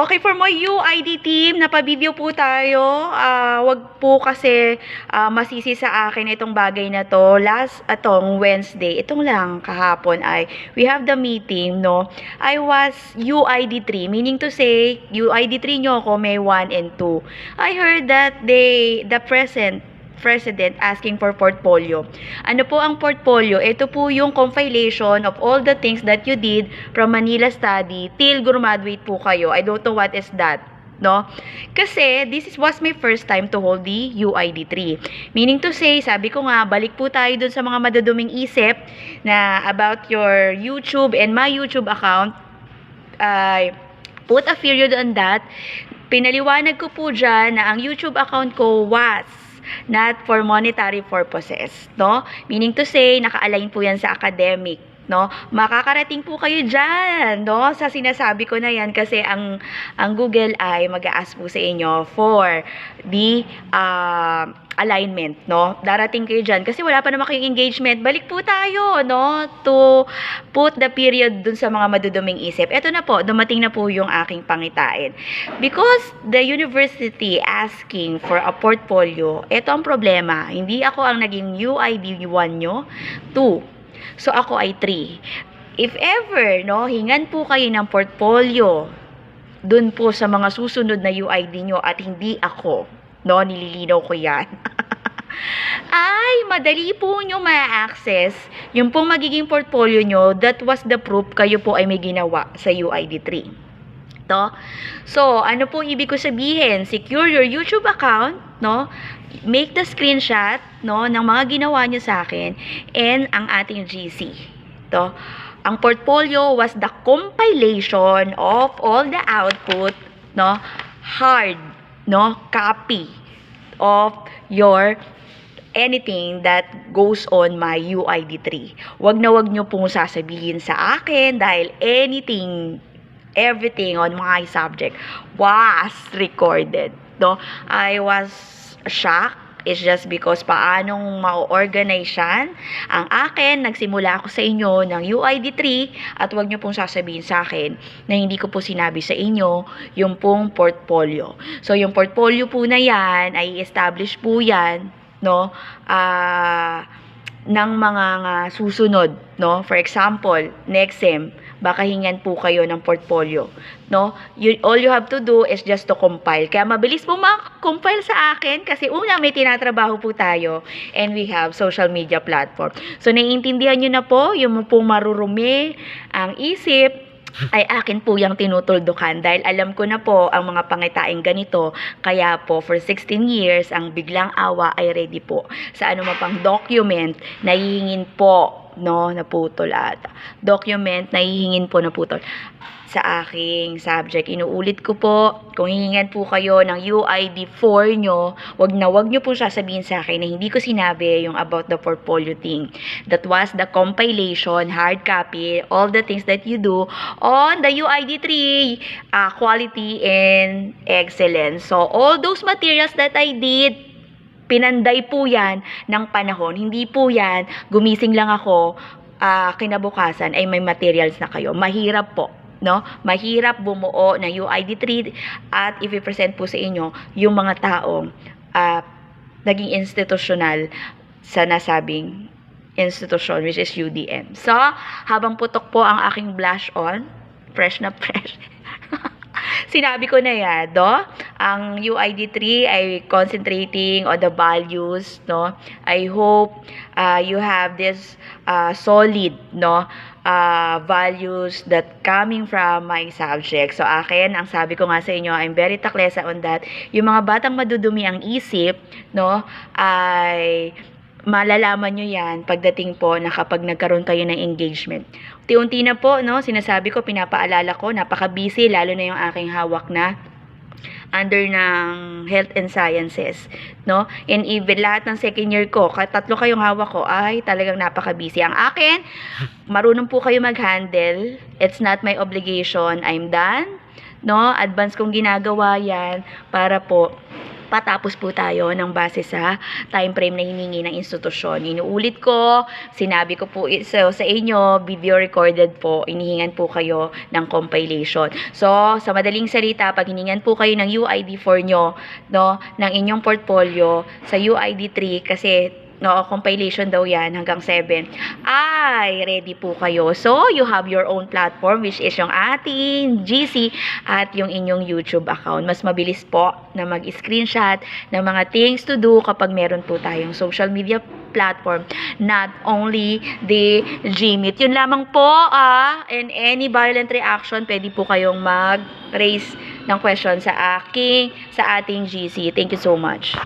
Okay, for my UID team, napa-video po tayo. Wag po kasi masisi sa akin itong bagay na to. Atong Wednesday, itong lang kahapon ay we have the meeting, no? I was UID 3, meaning to say, UID 3 nyo ako, may 1 and 2. I heard that the president asking for portfolio. Ano po ang portfolio? Ito po yung compilation of all the things that you did from Manila Study till graduate po kayo. I don't know what is that. No? Kasi was my first time to hold the UID 3. Meaning to say, sabi ko nga, balik po tayo dun sa mga maduduming isip na about your YouTube and my YouTube account. I put a period on that. Pinaliwanag ko po dyan na ang YouTube account ko was not for monetary purposes, no? Meaning to say, naka-align po yan sa academic, no? Makakarating po kayo dyan, no? Sa sinasabi ko na yan kasi ang Google ay mag-a-ask po sa inyo for the alignment, no? Darating kayo dyan kasi wala pa naman kayong engagement. Balik po tayo, no? To put the period dun sa mga maduduming isip. Ito na po, dumating na po yung aking pangitain. Because the university asking for a portfolio, ito ang problema. Hindi ako ang naging UID 1 nyo, 2. So, ako ay 3. If ever, no, hingan po kayo ng portfolio dun po sa mga susunod na UID nyo at hindi ako, no, nililinaw ko yan. Ay, madali po nyo ma-access yung pong magiging portfolio nyo. That was the proof kayo po ay may ginawa sa UID 3. To? So, ano po ibig ko sabihin? Secure your YouTube account, no? Make the screenshot, no, ng mga ginawa nyo sa akin and ang ating GC. To? Ang portfolio was the compilation of all the output, no, hard, no, copy of your anything that goes on my UID 3. Wag nyo pong sasabihin sa akin dahil everything on my subject was recorded. No? I was shocked. It's just because paanong ma-organize yan. Ang akin, nagsimula ako sa inyo ng UID 3 at wag nyo pong sasabihin sa akin na hindi ko po sinabi sa inyo yung pong portfolio. So, yung portfolio po na yan, ay establish po yan, no, ng mga susunod, no? For example, next sem, baka hingan po kayo ng portfolio, no? All you have to do is just to compile. Kaya mabilis po compile sa akin kasi una may tinatrabaho po tayo and we have social media platform. So, naiintindihan nyo na po, yung pong marurumi ang isip, ay akin po yung tinutuldukan dahil alam ko na po ang mga pangitaing ganito. Kaya po for 16 years ang biglang awa ay ready po sa ano pang document na hihingin po, no, naputol ata. Document na hihingin po naputol sa aking subject. Inuulit ko po, kung hihingan po kayo ng UID 4 nyo, wag nyo po sasabihin sa akin na hindi ko sinabi yung about the portfolio thing. That was the compilation, hard copy, all the things that you do on the UID 3, quality and excellence. So, all those materials that I did, pinanday po yan ng panahon. Hindi po yan, gumising lang ako, kinabukasan ay may materials na kayo. Mahirap po. No? Mahirap bumuo ng UID 3 at i-present po sa inyo yung mga taong naging institutional sa nasabing institution which is UDM. So, habang putok po ang aking blush on, fresh na fresh. Sinabi ko na yan, no? Ang UID 3 ay concentrating on the values, no? I hope you have this solid, no, values that coming from my subject. So, akin, ang sabi ko nga sa inyo, I'm very taklesa on that. Yung mga batang madudumi ang isip, no, ay malalaman nyo yan pagdating po na kapag nagkaroon kayo ng engagement. Unti-unti na po, no, sinasabi ko, pinapaalala ko, napaka-busy, lalo na yung aking hawak na under ng health and sciences, no? And even lahat ng second year ko, tatlo kayong hawak ko, ay talagang napaka-busy. Ang akin, marunong po kayo mag-handle. It's not my obligation. I'm done, no? Advance kong ginagawa yan para po patapos po tayo ng base sa time frame na hiningi ng institusyon. Inuulit ko, sinabi ko po sa inyo, video recorded po, inihingan po kayo ng compilation. So, sa madaling salita, pag hiningan po kayo ng UID4 nyo, no, ng inyong portfolio sa UID3, kasi no, compilation daw yan hanggang 7, ay ready po kayo. So, you have your own platform, which is yung ating GC at yung inyong YouTube account. Mas mabilis po na mag-screenshot ng mga things to do kapag meron po tayong social media platform, not only the Gmeet. Yun lamang po, and any violent reaction, pwede po kayong mag-raise ng question sa ating GC. Thank you so much.